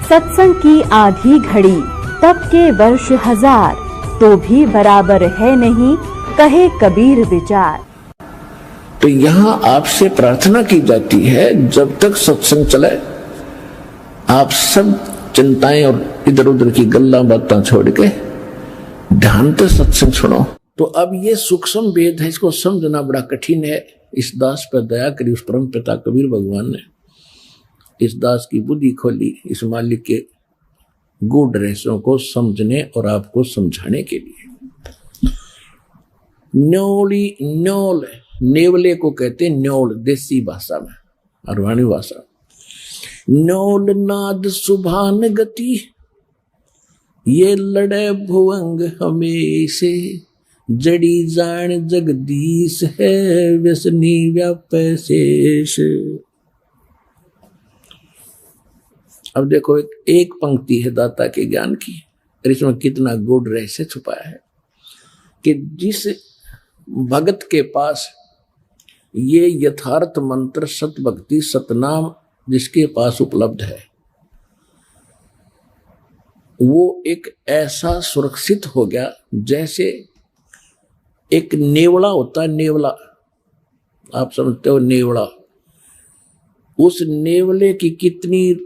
सत्संग की आधी घड़ी तब के वर्ष 1000, तो भी बराबर है नहीं, कहे कबीर विचार। तो यहाँ आपसे प्रार्थना की जाती है, जब तक सत्संग चले आप सब चिंताएं और इधर उधर की गल्ला बातें छोड़ के ध्यान से सत्संग सुनो। तो अब ये सूक्ष्म भेद है, इसको समझना बड़ा कठिन है। इस दास पर दया करी उस परम पिता कबीर भगवान ने, इस दास की बुद्धि खोली इस मालिक के गूढ़ रहस्यों को समझने और आपको समझाने के लिए। न्योली न्योल, नेवले को कहते हैं न्योल देसी भाषा में, अरवाणी भाषा। न्योल नाद सुभान गति, ये लड़े भुवंग हमेशे, जड़ी जान जगदीश है, व्यसनी व्यापै शेष। अब देखो एक पंक्ति है दाता के ज्ञान की, और इसमें कितना गूढ़ रहस्य छुपाया है कि जिस भगत के पास ये यथार्थ मंत्र सत भक्ति सतनाम जिसके पास उपलब्ध है, वो एक ऐसा सुरक्षित हो गया जैसे एक नेवला होता है। नेवला आप समझते हो, नेवला, उस नेवले की कितनी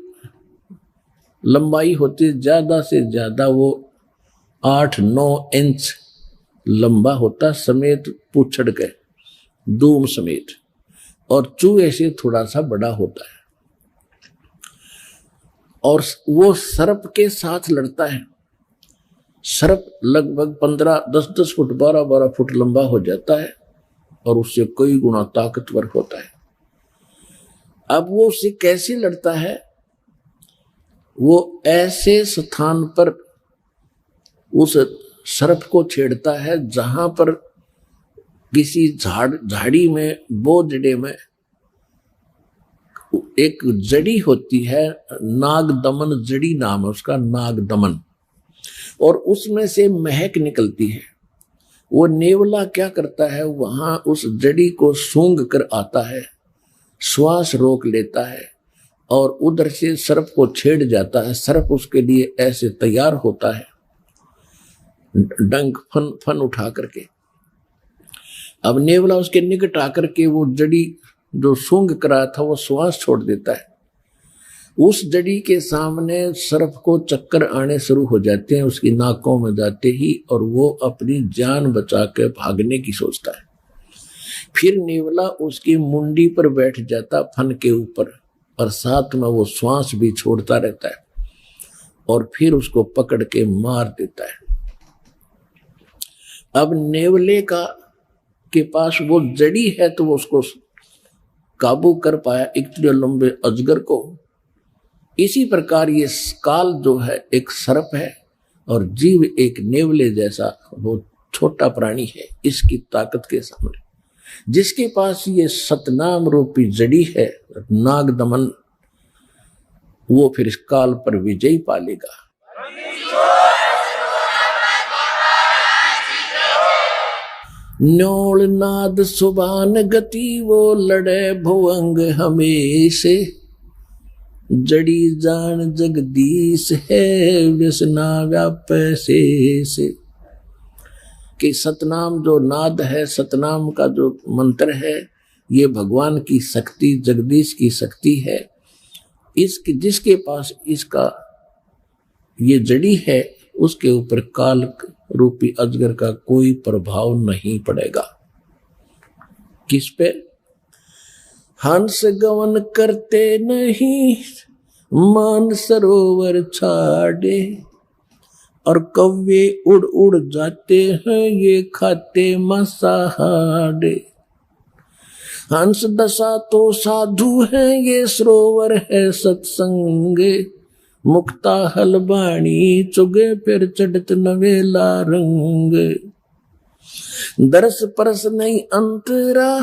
लंबाई होती है, ज्यादा से ज्यादा वो 8-9 इंच लंबा होता, समेत पूछड़ के दूम समेत, और चूहे से थोड़ा सा बड़ा होता है। और वो सर्प के साथ लड़ता है। सर्प लगभग 10-10 फुट 12-12 फुट लंबा हो जाता है और उससे कई गुना ताकतवर होता है। अब वो उससे कैसे लड़ता है? वो ऐसे स्थान पर उस सर्प को छेड़ता है जहां पर किसी झाड़ी में, बोझड़े में एक जड़ी होती है, नाग दमन जड़ी नाम है उसका, नाग दमन, और उसमें से महक निकलती है। वो नेवला क्या करता है, वहां उस जड़ी को सूंघ कर आता है, श्वास रोक लेता है और उधर से सर्प को छेड़ जाता है। सर्प उसके लिए ऐसे तैयार होता है, डंक फन उठा करके। अब नेवला उसके निकट आकर के वो जड़ी जो सूंघ करा था वो श्वास छोड़ देता है। उस जड़ी के सामने सर्प को चक्कर आने शुरू हो जाते हैं उसकी नाकों में जाते ही, और वो अपनी जान बचा के भागने की सोचता है। फिर नेवला उसकी मुंडी पर बैठ जाता फन के ऊपर, और साथ में वो श्वास भी छोड़ता रहता है और फिर उसको पकड़ के मार देता है। अब नेवले के पास वो जड़ी है तो वो उसको काबू कर पाया, इतने लंबे अजगर को। इसी प्रकार ये काल जो है एक सर्प है और जीव एक नेवले जैसा वो छोटा प्राणी है। इसकी ताकत के सामने जिसके पास ये सतनाम रूपी जड़ी है नाग दमन, वो फिर इस काल पर विजय पा लेगा। न्योल नाद सुबान गति, वो लड़े भुवंग हमेशे, जड़ी जान जगदीश है, व्यसना व्यापै शेष। कि सतनाम जो नाद है, सतनाम का जो मंत्र है, ये भगवान की शक्ति, जगदीश की शक्ति है। इसकी जिसके पास इसका ये जड़ी है उसके ऊपर काल रूपी अजगर का कोई प्रभाव नहीं पड़ेगा। किस पे? हंस गवन करते नहीं, मान सरोवर छाड़े, और कौवे उड़ उड़ जाते हैं, ये खाते मसाहाड़े। हंस दशा तो साधु है, ये सरोवर है सत्संग, मुक्ता हलबाणी चुगे फिर चढ़त नवेला रंग। दरस परस नहीं अंतरा,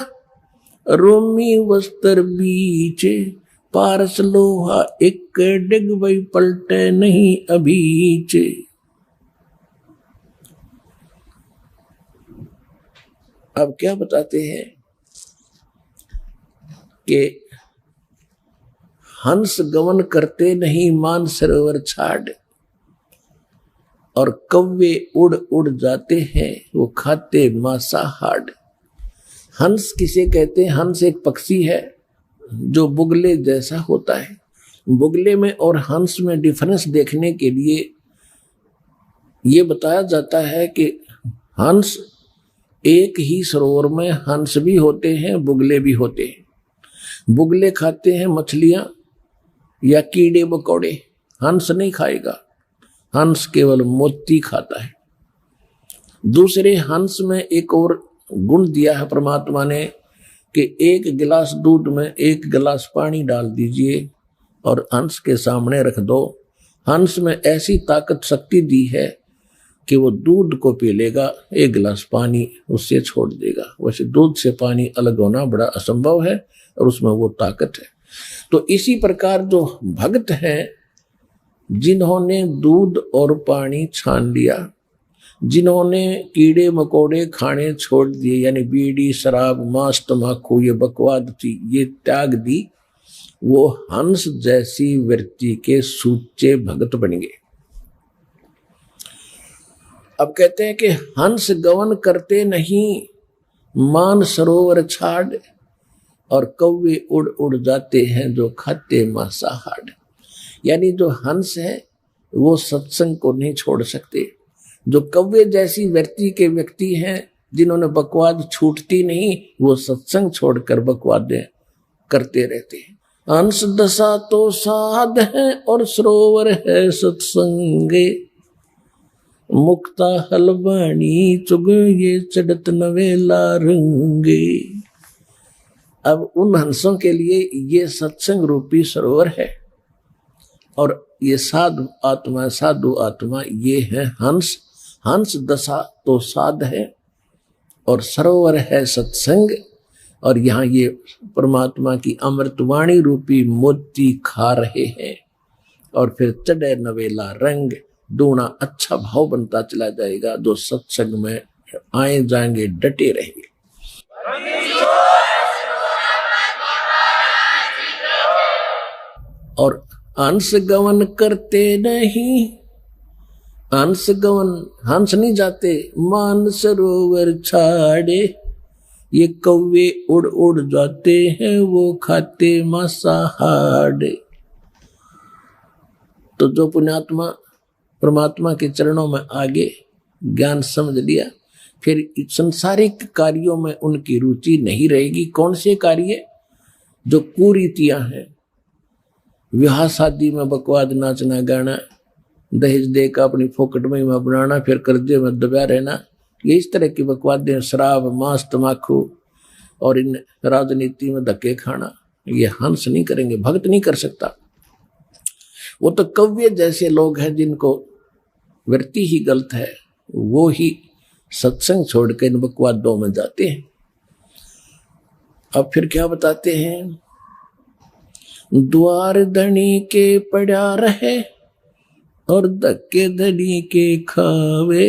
रोमी वस्त्र बीचे, पारस लोहा एक डिग वही पलटे नहीं अभीचे। अब क्या बताते हैं कि हंस गमन करते नहीं मान सरोवर छाड़, और कौवे उड़ उड़ जाते हैं वो खाते मांसाहार। हंस किसे कहते हैं? हंस एक पक्षी है जो बुगले जैसा होता है। बुगले में और हंस में डिफरेंस देखने के लिए ये बताया जाता है कि हंस, एक ही सरोवर में हंस भी होते हैं, बुगले भी होते हैं। बुगले खाते हैं मछलियां या कीड़े मकोड़े, हंस नहीं खाएगा, हंस केवल मोती खाता है। दूसरे हंस में एक और गुण दिया है परमात्मा ने कि एक गिलास दूध में एक गिलास पानी डाल दीजिए और हंस के सामने रख दो। हंस में ऐसी ताकत शक्ति दी है कि वो दूध को पी लेगा, एक गिलास पानी उससे छोड़ देगा। वैसे दूध से पानी अलग होना बड़ा असंभव है और उसमें वो ताकत है। तो इसी प्रकार जो भक्त हैं, जिन्होंने दूध और पानी छान लिया, जिन्होंने कीड़े मकोड़े खाने छोड़ दिए, यानी बीड़ी शराब मांस तम्बाकू ये बकवाद थी ये त्याग दी, वो हंस जैसी वृत्ति के सूचे भगत बन गए। अब कहते हैं कि हंस गमन करते नहीं मान सरोवर छाड़, और कौवे उड़ उड़ जाते हैं जो खाते मांसाहार। यानी जो हंस है वो सत्संग को नहीं छोड़ सकते। जो कौवे जैसी वृत्ति के व्यक्ति हैं, जिन्होंने बकवाद छूटती नहीं, वो सत्संग छोड़कर बकवादें करते रहते हैं। हंस दशा तो साध है और सरोवर है सत्संगे, मुक्ता हलवाणी चुग ये चढ़त नवेला रंगे। अब उन हंसों के लिए ये सत्संग रूपी सरोवर है, और ये साधु आत्मा ये है हंस। हंस दशा तो साध है और सरोवर है सत्संग, और यहाँ ये परमात्मा की अमृतवाणी रूपी मोती खा रहे हैं। और फिर चढ़े नवेला रंग, दूना अच्छा भाव बनता चला जाएगा। जो सत्संग में आए जाएंगे डटे रहेंगे। और हंस गमन करते नहीं, हंस गमन, हंस नहीं जाते मान सरोवर छाड़े, ये कौवे उड़ उड़ जाते हैं वो खाते मांसाहार। तो जो पुण्यात्मा परमात्मा के चरणों में आगे ज्ञान समझ लिया, फिर संसारिक कार्यों में उनकी रुचि नहीं रहेगी। कौन से कार्य? जो कुरीतियां हैं, विवाह शादी में बकवाद नाचना गाना, दहेज देकर अपनी फोकट में बनाना, फिर कर्जे में दबा रहना, ये इस तरह की बकवादें, शराब मांस तम्बाकू और इन राजनीति में धक्के खाना, ये हंस नहीं करेंगे, भक्त नहीं कर सकता। वो तो कव्य जैसे लोग हैं जिनको वृत्ति ही गलत है, वो ही सत्संग छोड़ के इन बकवादों में जाते हैं। अब फिर क्या बताते हैं? द्वार धनी के पड़ा रहे और धक्के धनी के खावे,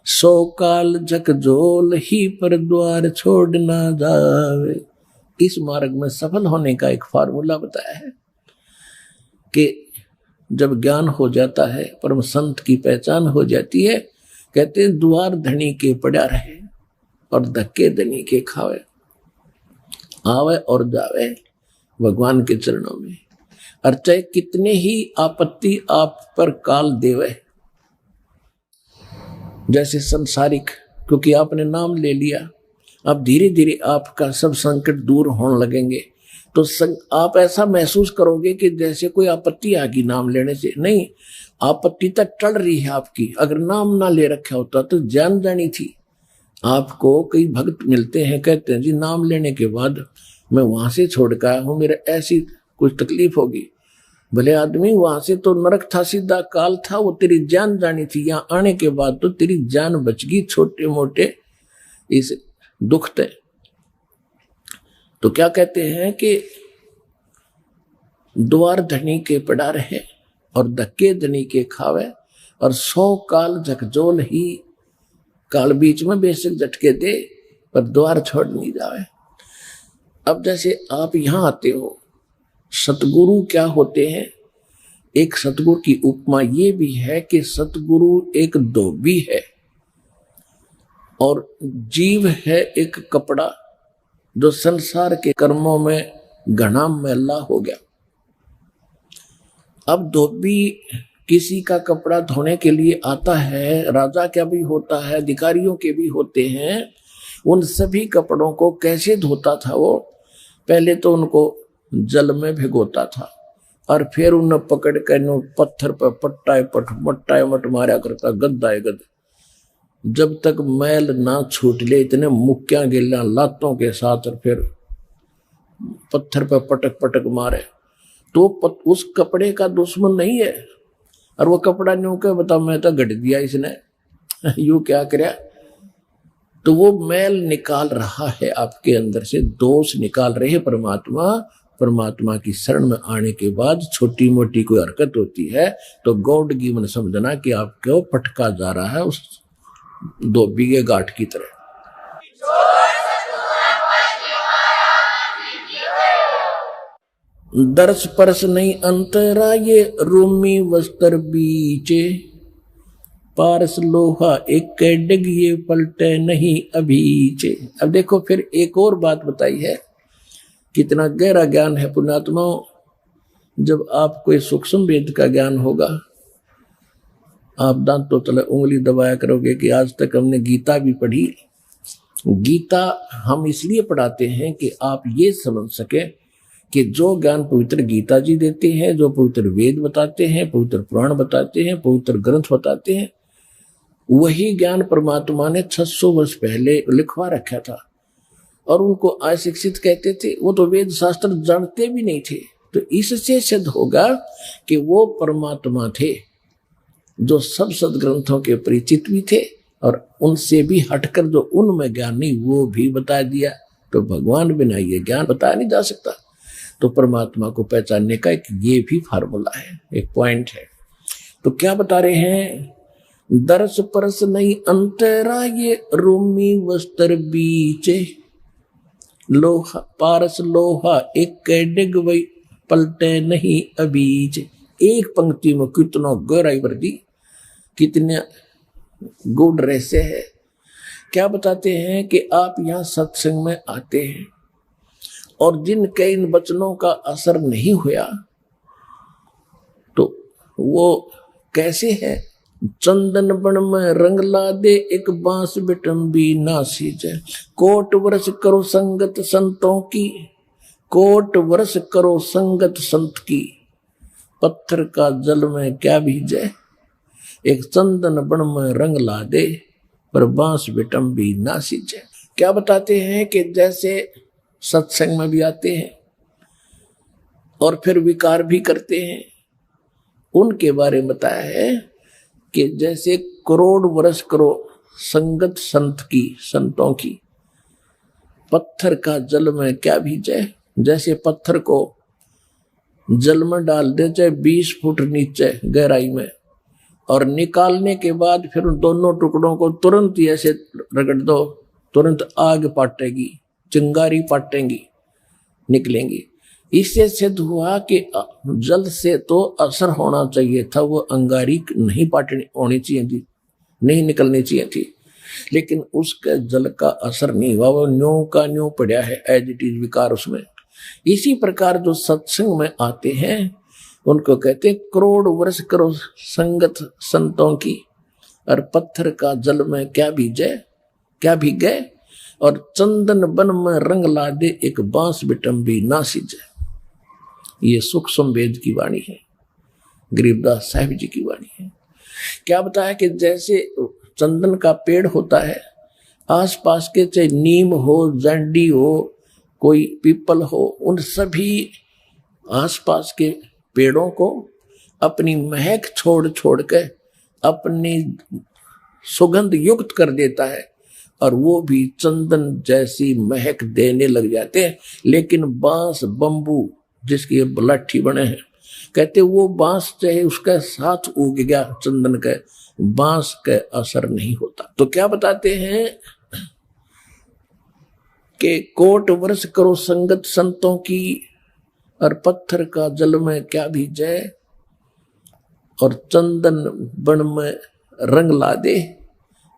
100 काल झकझोल ही पर द्वार छोड़ ना जावे। इस मार्ग में सफल होने का एक फार्मूला बताया है कि जब ज्ञान हो जाता है, परम संत की पहचान हो जाती है, कहते हैं द्वार धनी के पड़ा रहे और धक्के धनी के खावे, आवे और जावे भगवान के चरणों में। और चाहे कितने ही आपत्ति आप पर काल देवे, जैसे संसारिक, क्योंकि आपने नाम ले लिया, अब धीरे धीरे आपका सब संकट दूर होने लगेंगे। तो आप ऐसा महसूस करोगे कि जैसे कोई आपत्ति आ गई नाम लेने से। नहीं, आपत्ति तक टल रही है आपकी। अगर नाम ना ले रखा होता तो जान जानी थी। आपको कई भक्त मिलते हैं, कहते हैं जी नाम लेने के बाद मैं वहां से छोड़ कर आया हूं, मेरे ऐसी कुछ तकलीफ होगी। भले आदमी, वहां से तो नरक था, सीधा काल था, वो तेरी जान जानी थी। यहाँ आने के बाद तो तेरी जान बच गई छोटे मोटे इस दुख थे। तो क्या कहते हैं कि द्वार धनी के पड़ा रहे और धक्के धनी के खावे, और 100 काल झकझोल ही, काल बीच में बेशक झटके दे पर द्वार छोड़ नहीं जावे। अब जैसे आप यहां आते हो सतगुरु क्या होते हैं? एक सतगुरु की उपमा ये भी है कि सतगुरु एक धोबी है और जीव है एक कपड़ा जो संसार के कर्मों में घना मैला हो गया। अब धोबी किसी का कपड़ा धोने के लिए आता है, राजा का भी होता है, अधिकारियों के भी होते हैं। उन सभी कपड़ों को कैसे धोता था वो? पहले तो उनको जल में भिगोता था और फिर उन्हें पकड़ कर पत्थर पर पट्टाए मट मारा करता, गद्दाए गद, जब तक मैल ना छूट ले। इतने मुक्कियां गिल्ला लातों के साथ और फिर पत्थर पर पटक पटक मारे तो उस कपड़े का दुश्मन नहीं है। और वो कपड़ा न्यू के बता, मैं तो गढ़ दिया इसने, यू क्या कराया? तो वो मैल निकाल रहा है आपके अंदर से, दोष निकाल रहे हैं परमात्मा। परमात्मा की शरण में आने के बाद छोटी मोटी कोई हरकत होती है तो गॉड गिवन समझना कि आपको पटका जा रहा है उस धोबी के गांठ की तरह। दर्श परस नहीं अंतरा ये रूमी वस्त्र बीचे, पारस लोहा एक डिग ये पलटे नहीं अभीचे। अब देखो फिर एक और बात बताई है, कितना गहरा ज्ञान है पुण्यात्माओं। जब आप कोई सूक्ष्म वेद का ज्ञान होगा, आप दांतों तले उंगली दबाया करोगे कि आज तक हमने गीता भी पढ़ी। गीता हम इसलिए पढ़ाते हैं कि आप ये समझ सके कि जो ज्ञान पवित्र गीता जी देते हैं, जो पवित्र वेद बताते हैं, पवित्र पुराण बताते हैं, पवित्र ग्रंथ बताते हैं, वही ज्ञान परमात्मा ने 600 वर्ष पहले लिखवा रखा था। और उनको अशिक्षित कहते थे, वो तो वेद शास्त्र जानते भी नहीं थे। तो इससे सिद्ध होगा कि वो परमात्मा थे जो सब सदग्रंथों के परिचित भी थे और उनसे भी हटकर जो उनमें ज्ञान नहीं वो भी बता दिया। तो भगवान बिना ये ज्ञान बताया नहीं जा सकता। तो परमात्मा को पहचानने का एक ये भी फार्मूला है, एक पॉइंट है। तो क्या बता रहे हैं? दर्श परस नहीं अंतरा ये रूमी वस्त्र बीचे, लोहा पारस लोहा एक डिग वही पलटे नहीं अबीच। एक पंक्ति में कितना गहराई भर दी, कितने गूढ़ रहस्य है। क्या बताते हैं कि आप यहाँ सत्संग में आते हैं और जिनके इन वचनों का असर नहीं हुआ तो वो कैसे है? चंदन बन में रंग ला दे एक बांस बिटम्बी नासी जय, कोट वर्ष करो संगत संतों की, कोट वर्ष करो संगत संत की, पत्थर का जल में क्या भीजे, एक चंदन बन में रंग ला दे पर बांस बिटम्बी नासी जय। क्या बताते हैं कि जैसे सत्संग में भी आते हैं और फिर विकार भी करते हैं, उनके बारे में बताया है कि जैसे करोड़ वर्ष करो संगत संत की, संतों की, पत्थर का जल में क्या भीजे। जैसे पत्थर को जल में डाल दे चाहे 20 फुट नीचे गहराई में और निकालने के बाद फिर दोनों टुकड़ों को तुरंत ऐसे रगड़ दो, तुरंत आग पाटेगी, चिंगारी पाटेंगी, निकलेंगी। इससे सिद्ध हुआ कि जल से तो असर होना चाहिए था, वो अंगारी नहीं पाटनी होनी चाहिए थी, नहीं निकलनी चाहिए थी, लेकिन उसके जल का असर नहीं हुआ, वो न्यों का न्यों पड़ा है, एज इट इज विकार उसमें। इसी प्रकार जो सत्संग में आते हैं उनको कहते हैं करोड़ वर्ष करो संगत संतों की, और पत्थर का जल में क्या भीजे, क्या भीगे, और चंदन बन में रंग ला दे एक बांस बिटम्बी ना सिजे। ये सूक्ष्म वेद की वाणी है, गरीबदास साहिब जी की वाणी है। क्या बताया कि जैसे चंदन का पेड़ होता है, आसपास के चाहे नीम हो, जंडी हो, कोई पीपल हो, उन सभी आसपास के पेड़ों को अपनी महक छोड़ छोड़ के अपनी सुगंध युक्त कर देता है और वो भी चंदन जैसी महक देने लग जाते हैं। लेकिन बांस बंबू जिसकी लाठी बने हैं, कहते वो बांस चाहे उसके साथ उग गया चंदन के, बांस का असर नहीं होता। तो क्या बताते हैं कि कोट वर्ष करो संगत संतों की, और पत्थर का जल में क्या भीजे, और चंदन बन में रंग ला दे,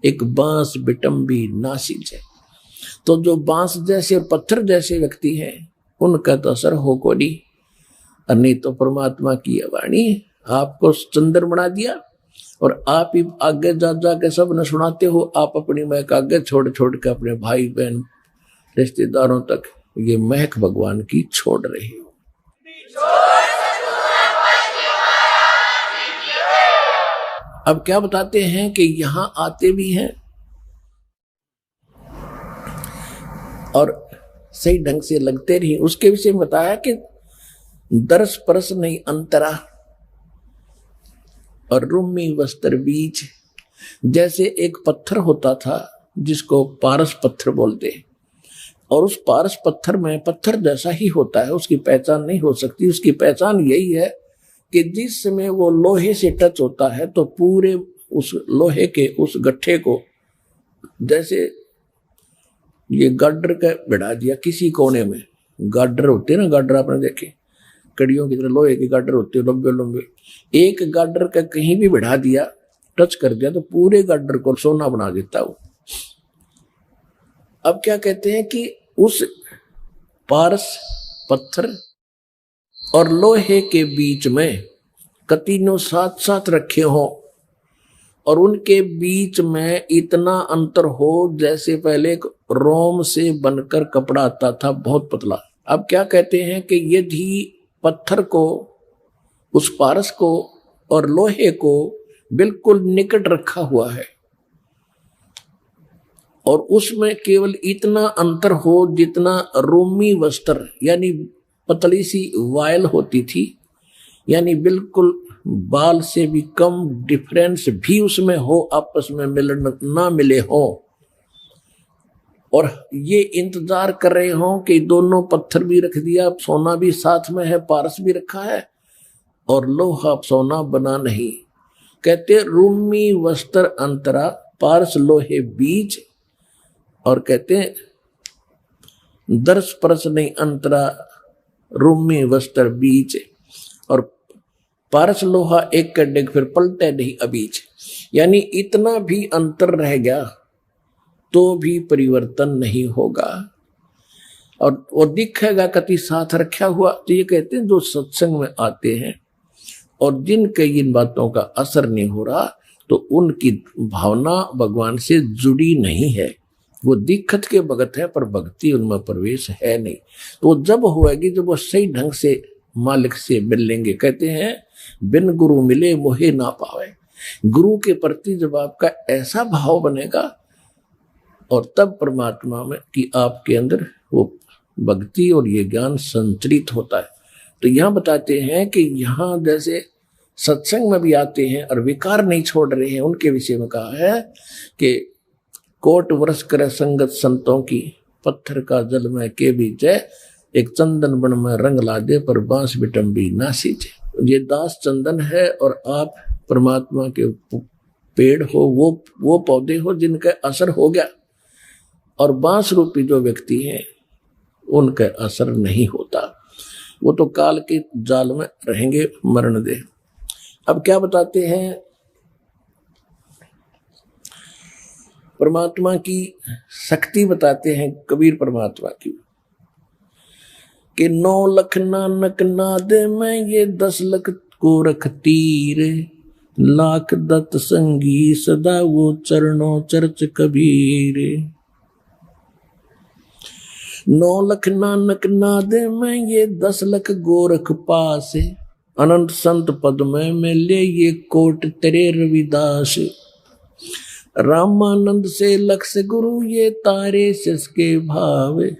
एक बांस बिटम्बी ना सींचे। तो जो बांस जैसे और पत्थर जैसे व्यक्ति हैं उनका तो असर हो को नहीं, और नहीं तो परमात्मा की वाणी आपको चंदन बना दिया और आप ही आगे जा के सब न सुनाते हो। आप अपनी महक आगे छोड़ छोड़ के अपने भाई बहन रिश्तेदारों तक ये महक भगवान की छोड़ रहे हो। अब क्या बताते हैं कि यहां आते भी हैं और सही ढंग से लगते नहीं। उसके विषय में बताया कि दरस परस नहीं अंतरा और रूमी वस्त्र बीच। जैसे एक पत्थर होता था जिसको पारस पत्थर बोलते, और उस पारस पत्थर में पत्थर जैसा ही होता है, उसकी पहचान नहीं हो सकती। उसकी पहचान यही है कि जिस समय वो लोहे से टच होता है तो पूरे उस लोहे के उस गट्ठे को, जैसे ये गाडर का बिठा दिया किसी कोने में, गाडर होते ना, गाडर आपने देखे कड़ियों की तरह लोहे के गाडर होते हैं लंबे लंबे, एक गाडर का कहीं भी बिठा दिया, टच कर दिया तो पूरे गाडर को सोना बना देता वो। अब क्या कहते हैं कि उस पारस पत्थर और लोहे के बीच में कतीनों साथ साथ रखे हो और उनके बीच में इतना अंतर हो जैसे पहले एक रोम से बनकर कपड़ा आता था बहुत पतला। अब क्या कहते हैं कि यदि पत्थर को, उस पारस को और लोहे को बिल्कुल निकट रखा हुआ है और उसमें केवल इतना अंतर हो जितना रोमी वस्त्र यानी पतली सी वायल होती थी, यानी बिल्कुल बाल से भी कम डिफरेंस भी उसमें हो, आपस में मिलन ना मिले हो, और ये इंतजार कर रहे हो कि दोनों पत्थर भी रख दिया, सोना भी साथ में है, पारस भी रखा है और लोहा सोना बना नहीं। कहते रूमी वस्त्र अंतरा पारस लोहे बीच, और कहते दर्श परस नहीं अंतरा रूमी वस्त्र बीच, और पारस लोहा एक कर डेग फिर पलटे नहीं अबीच। यानी इतना भी अंतर रह गया तो भी परिवर्तन नहीं होगा और वो दिखेगा कति साथ रखा हुआ। तो ये कहते हैं जो सत्संग में आते हैं और जिनके इन बातों का असर नहीं हो रहा तो उनकी भावना भगवान से जुड़ी नहीं है, वो दिक्कत के भगत है पर भक्ति उनमें प्रवेश है नहीं। तो वो जब होएगी जब वो सही ढंग से मालिक से मिल लेंगे। कहते हैं बिन गुरु मिले मोहे ना पावे। गुरु के प्रति जब आपका ऐसा भाव बनेगा और तब परमात्मा में कि आपके अंदर वो भक्ति और ये ज्ञान संचरित होता है। तो यहाँ बताते हैं कि यहाँ जैसे सत्संग में भी आते हैं और विकार नहीं छोड़ रहे हैं, उनके विषय में कहा है कि कोट वर्ष करे संगत संतों की, पत्थर का जल में के बीच है, एक चंदन बन में रंग ला दे पर बांस बिटम्बी ना सींचे। ये दास चंदन है और आप परमात्मा के पेड़ हो, वो पौधे हो जिनका असर हो गया, और बांस रूपी जो व्यक्ति हैं उनका असर नहीं होता, वो तो काल के जाल में रहेंगे, मरण दे। अब क्या बताते हैं परमात्मा की शक्ति बताते हैं कबीर परमात्मा की कि 9 लख नानक नादे में ये 10 लख को रख तीर, लाख दत्त संगी सदा वो चरणों चर्च कबीर। 9 लख नानक नादे में ये 10 लख गोरख पास, अनंत संत पद में मिले ये कोट तेरे रविदास। रामानंद से लक्ष गुरु ये तारे सिसके भावे,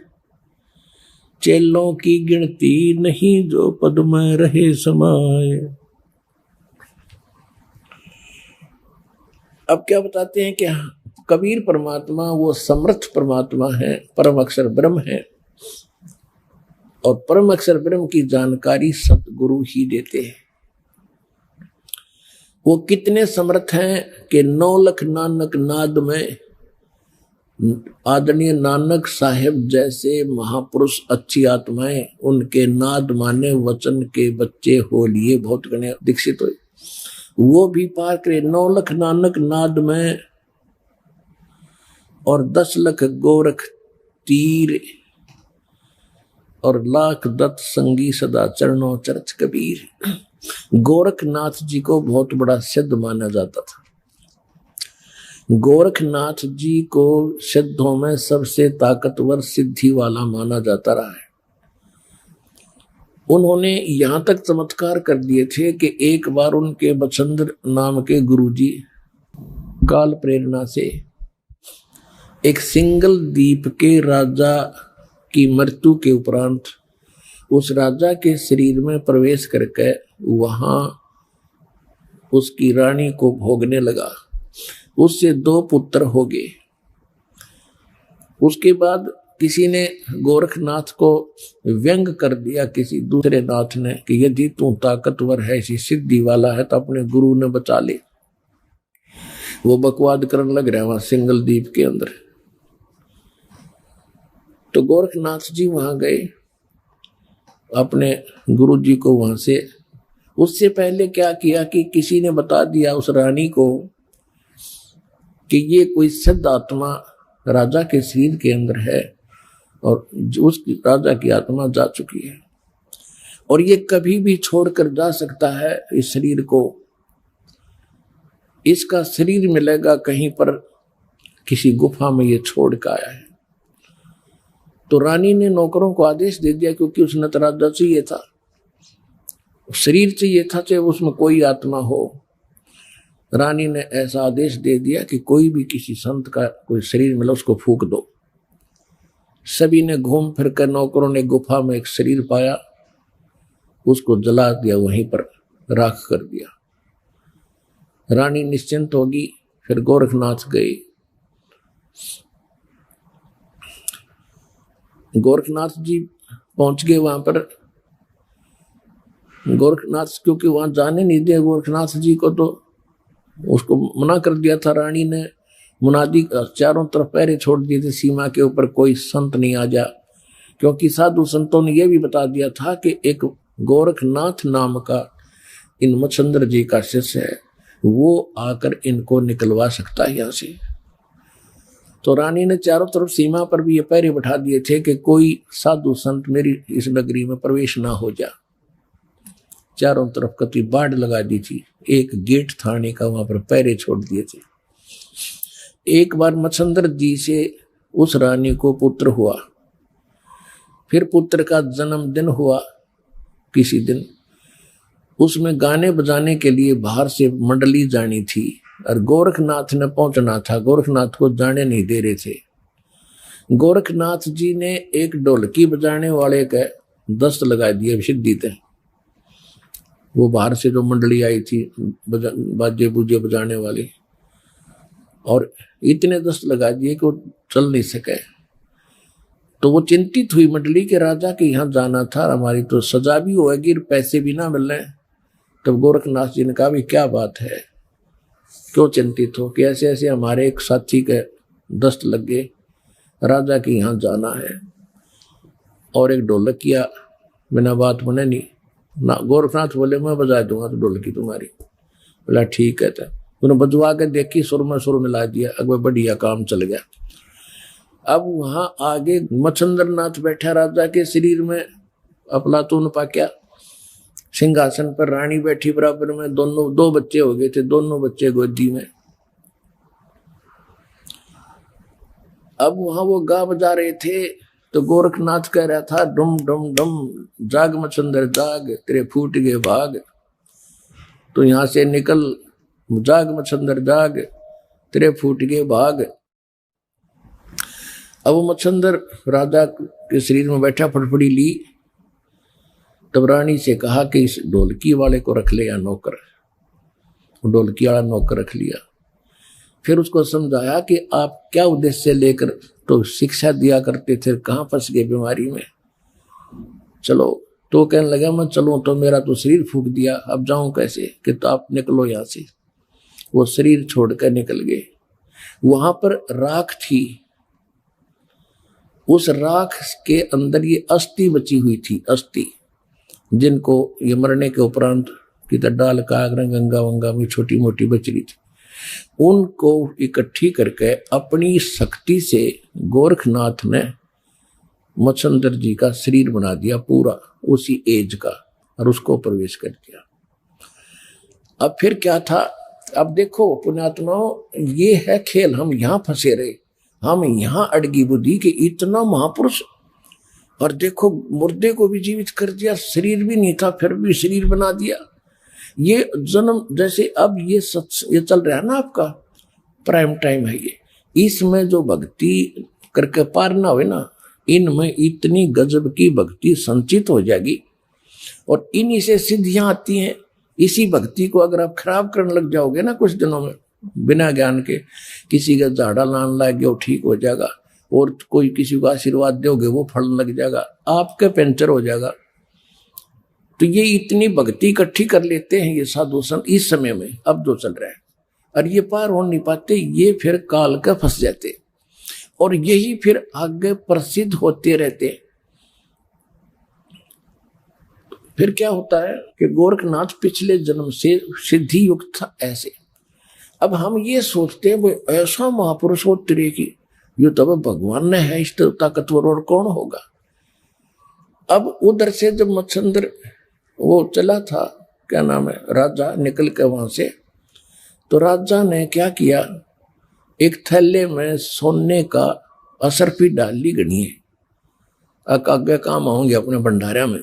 चेलों की गिनती नहीं जो पद में रहे समाये। अब क्या बताते हैं कि कबीर परमात्मा वो समर्थ परमात्मा है, परम अक्षर ब्रह्म है, और परम अक्षर ब्रह्म की जानकारी सतगुरु ही देते हैं। वो कितने समर्थ हैं कि 9 लख नानक नाद में आदरणीय नानक साहेब जैसे महापुरुष, अच्छी आत्माएं, उनके नाद माने वचन के बच्चे हो लिए बहुत गणे दीक्षित हुए। वो भी पार करे 9 लाख नानक नाद में और 10 लाख गोरख तीर और लाख दत्त संगी सदा चरणों चर्च कबीर। गोरखनाथ जी को बहुत बड़ा सिद्ध माना जाता था। गोरखनाथ जी को सिद्धों में सबसे ताकतवर सिद्धि वाला माना जाता रहा है। उन्होंने यहां तक चमत्कार कर दिए थे कि एक बार उनके बचंद्र नाम के गुरुजी काल प्रेरणा से एक सिंगल द्वीप के राजा की मृत्यु के उपरांत उस राजा के शरीर में प्रवेश करके वहां उसकी रानी को भोगने लगा। उससे 2 पुत्र हो गए। उसके बाद किसी ने गोरखनाथ को व्यंग कर दिया, किसी दूसरे नाथ ने, कि यदि तू ताकतवर है, ऐसी सिद्धि वाला है तो अपने गुरु ने बचा ले। वो बकवाद करने लग रहा वहां सिंगल द्वीप के अंदर। तो गोरखनाथ जी वहां गए, अपने गुरु जी को वहां से, उससे पहले क्या किया कि किसी ने बता दिया उस रानी को कि ये कोई सिद्ध आत्मा राजा के शरीर के अंदर है और उस राजा की आत्मा जा चुकी है और ये कभी भी छोड़कर जा सकता है इस शरीर को। इसका शरीर मिलेगा कहीं पर किसी गुफा में, ये छोड़ कर आया है। तो रानी ने नौकरों को आदेश दे दिया, क्योंकि उसने तो राजा चाहिए था, शरीर चाहिए था, चाहे उसमें कोई आत्मा हो। रानी ने ऐसा आदेश दे दिया कि कोई भी किसी संत का कोई शरीर मिला उसको फूंक दो। सभी ने घूम फिर कर, नौकरों ने गुफा में एक शरीर पाया, उसको जला दिया, वहीं पर राख कर दिया। रानी निश्चिंत होगी। फिर गोरखनाथ गए। गोरखनाथ जी पहुंच गए वहां पर। गोरखनाथ क्योंकि वहां जाने नहीं दिया गोरखनाथ जी को, तो उसको मना कर दिया था रानी ने। मुनादी चारों तरफ पहरे छोड़ दिए थे सीमा के ऊपर, कोई संत नहीं आ जा, क्योंकि साधु संतों ने यह भी बता दिया था कि एक गोरखनाथ नाम का इन मच्छंद्र जी का शिष्य है, वो आकर इनको निकलवा सकता है यहां से। तो रानी ने चारों तरफ सीमा पर भी ये पहरे बैठा दिए थे कि कोई साधु संत मेरी इस नगरी में प्रवेश ना हो जा। चारों तरफ कति बाढ़ लगा दी थी, एक गेट थाने का वहां पर पहरे छोड़ दिए थे। एक बार मच्छंद्र जी से उस रानी को पुत्र हुआ। फिर पुत्र का जन्मदिन हुआ किसी दिन, उसमें गाने बजाने के लिए बाहर से मंडली जानी थी और गोरखनाथ ने पहुंचना था। गोरखनाथ को जाने नहीं दे रहे थे। गोरखनाथ जी ने एक ढोलकी बजाने वाले का दस्त लगा दिया सिद्धि थे। वो बाहर से जो मंडली आई थी बाजे बूजे बजाने वाली, और इतने दस्त लगा दिए कि वो चल नहीं सके। तो वो चिंतित हुई मंडली के राजा के यहाँ जाना था, हमारी तो सजा भी होगी, पैसे भी ना मिल रहे। तब गोरखनाथ जी ने कहा भी क्या बात है, क्यों चिंतित हो? कि ऐसे ऐसे हमारे एक साथी के दस्त लग गए, राजा के यहाँ जाना है और एक ढोलकिया बिना बात बने नहीं ना। गोरखनाथ बोले मैं बजा दूंगा तो ढोलकी तुम्हारी। बोला ठीक है। तो उन्होंने बजवा के देखी, सुर में सुर मिला दिया, अगवा बढ़िया काम चल गया। अब वहां आगे मच्छंद्र नाथ बैठा राजा के शरीर में, अफलातून पाक्या सिंहासन पर, रानी बैठी बराबर में, दोनों 2 बच्चे हो गए थे, दोनों बच्चे गोदी में। अब वहां वो गा बजा रहे थे तो गोरखनाथ कह रहा था डुम डुम डुम, जाग मच्छंद्र जाग, तेरे फूट गए भाग। तो यहां से निकल, जाग मच्छंद्र जाग, तेरे फूट गए भाग। अब वो मच्छंद्र राजा के शरीर में बैठा, फटफड़ी ली। तब रानी से कहा कि इस ढोलकी वाले को रख ले या नौकर। ढोलकी वाला नौकर रख लिया। फिर उसको समझाया कि आप क्या उद्देश्य लेकर तो शिक्षा दिया करते थे, कहाँ फंस गए बीमारी में, चलो। तो कहने लगा मैं चलूं तो मेरा तो शरीर फूंक दिया, अब जाऊं कैसे? कि तो आप निकलो यहां से। वो शरीर छोड़कर निकल गए। वहां पर राख थी, उस राख के अंदर ये अस्थि बची हुई थी, अस्थि, जिनको ये मरने के उपरांत किधर डाल कागरा गंगा वंगा में छोटी मोटी बच रही थी, उनको इकट्ठी करके अपनी शक्ति से गोरखनाथ ने मच्छंदर जी का शरीर बना दिया पूरा उसी एज का, और उसको प्रवेश कर दिया। अब फिर क्या था, अब देखो पुण्यात्माओं, ये है खेल। हम यहां फंसे रहे, हम यहां अड़गी बुद्धि के इतना महापुरुष, और देखो मुर्दे को भी जीवित कर दिया, शरीर भी नहीं था फिर भी शरीर बना दिया। ये जन्म जैसे अब ये चल रहा है ना, आपका प्राइम टाइम है ये, इसमें जो भक्ति करके पार ना हुए ना, इनमें इतनी गजब की भक्ति संचित हो जाएगी और इन्हीं से सिद्धियां आती हैं। इसी भक्ति को अगर आप खराब करने लग जाओगे ना कुछ दिनों में, बिना ज्ञान के, किसी का झाड़ा लान लगे वो ठीक हो जाएगा, और कोई किसी को आशीर्वाद दोगे वो फल लग जाएगा, आपके पंचर हो जाएगा। तो ये इतनी भक्ति इकट्ठी कर लेते हैं ये साधु संत इस समय में, अब जो चल रहा है, और ये पार हो नहीं पाते, ये फिर काल का फंस जाते, और यही फिर आगे प्रसिद्ध होते रहते। फिर क्या होता है कि गोरखनाथ पिछले जन्म से सिद्धि युक्त था ऐसे। अब हम ये सोचते हैं वो ऐसा महापुरुष हो तेरे की, ये तो भगवान ने है, इस ताकतवर और कौन होगा। अब उधर से जब मच्छंदर वो चला था, क्या नाम है, राजा निकल के वहां से, तो राजा ने क्या किया, एक थैले में सोने का असरफी डाल ली गणी है, आगे काम आऊंगे अपने भंडारा में।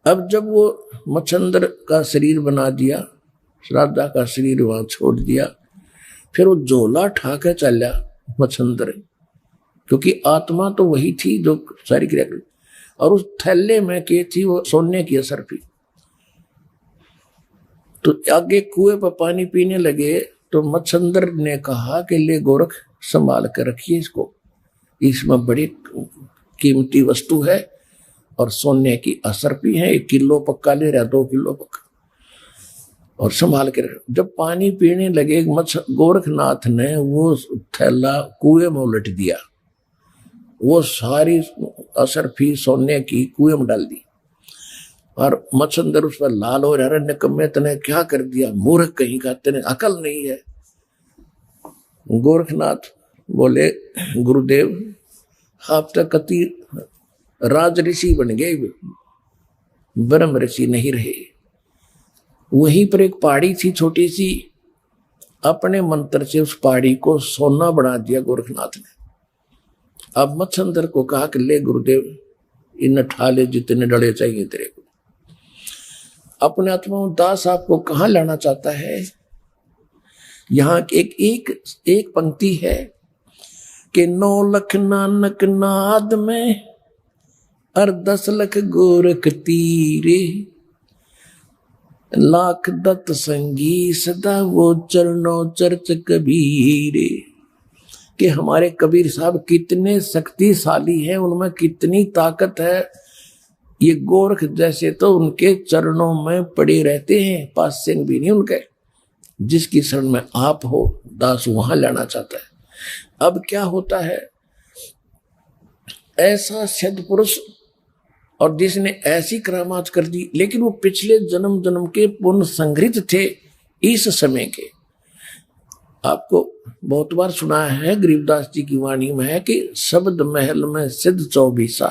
अब जब वो मच्छंदर का शरीर बना दिया, राजा का शरीर वहां छोड़ दिया, फिर वो झोला ठा के चला मच्छंदर, क्योंकि आत्मा तो वही थी जो सारी क्रिया कर, और उस थैले में के थी वो सोने की असरफी। तो आगे कुएं पर पानी पीने लगे, तो मच्छंदर ने कहा कि ले गोरख संभाल कर रखिए इसको, इसमें बड़ी कीमती वस्तु है और सोने की असरफी है, 1 किलो पक्का ले रहा, 2 किलो पक्का, और संभाल के रख। जब पानी पीने लगे गोरखनाथ ने वो थैला कुएं में उलट दिया, वो सारी असरफी सोने की कुएं में डाल दी, और मच्छंदर उस पर लाल हो रहा, निकम्मे तने क्या कर दिया, मूर्ख कहीं का, तेने अकल नहीं है। गोरखनाथ बोले गुरुदेव आप तो कति राज ऋषि बन गए, ब्रह्म ऋषि नहीं रहे। वहीं पर एक पहाड़ी थी छोटी सी, अपने मंत्र से उस पहाड़ी को सोना बना दिया गोरखनाथ ने। अब मच्छंदर को कहा कि ले गुरुदेव इन ठाले जितने डले चाहिए तेरे को। अपने आत्मा दास आपको कहाँ लाना चाहता है, यहाँ एक एक एक पंक्ति है कि 9 लाख नानक नाद में और 10 लाख गोरख तीरे, लाख दत्त संगी सदा वो चरणों चर्च कबीरे। कि हमारे कबीर साहब कितने शक्तिशाली हैं, उनमें कितनी ताकत है। ये गोरख जैसे तो उनके चरणों में पड़े रहते हैं, पास सिंह भी नहीं उनके। जिसकी शरण में आप हो दास वहां लाना चाहता है। अब क्या होता है, ऐसा सिद्ध पुरुष और जिसने ऐसी करामात कर दी, लेकिन वो पिछले जन्म जन्म के पुण्य संग्रहित थे इस समय के। आपको बहुत बार सुना है, गरीबदास जी की वाणी में है कि शब्द महल में सिद्ध 24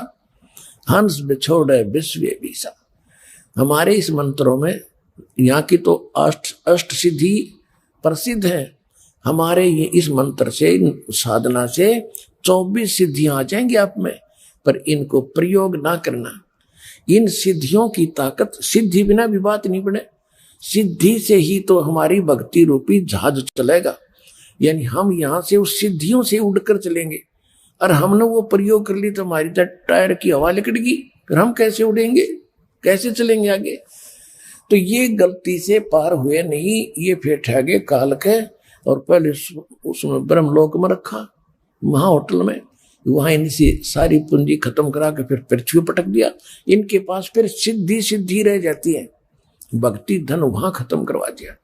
हंस बिछोड़े विश्व बीसा। हमारे इस मंत्रों में यहाँ की तो अष्ट सिद्धि प्रसिद्ध है। हमारे ये इस मंत्र से, साधना से 24 सिद्धियां आ जाएंगी आप में, पर इनको प्रयोग ना करना। इन सिद्धियों की ताकत, सिद्धि बिना भी बात नहीं बने, सिद्धि से ही तो हमारी भक्ति रूपी जहाज चलेगा। यानी हम यहाँ से उस सिद्धियों से उड़कर चलेंगे, और हमने वो प्रयोग कर ली तो हमारी टायर की हवा निकलेगी, फिर हम कैसे उड़ेंगे, कैसे चलेंगे आगे। तो ये गलती से पार हुए नहीं, ये फिर ठगे काल के, और पहले उसमें ब्रह्मलोक में रखा, वहां होटल में, वहां इनसे सारी पूंजी खत्म करा के फिर पृथ्वी पटक दिया। इनके पास फिर सिद्धि रह जाती है, भक्ति धन वहां खत्म करवा दिया।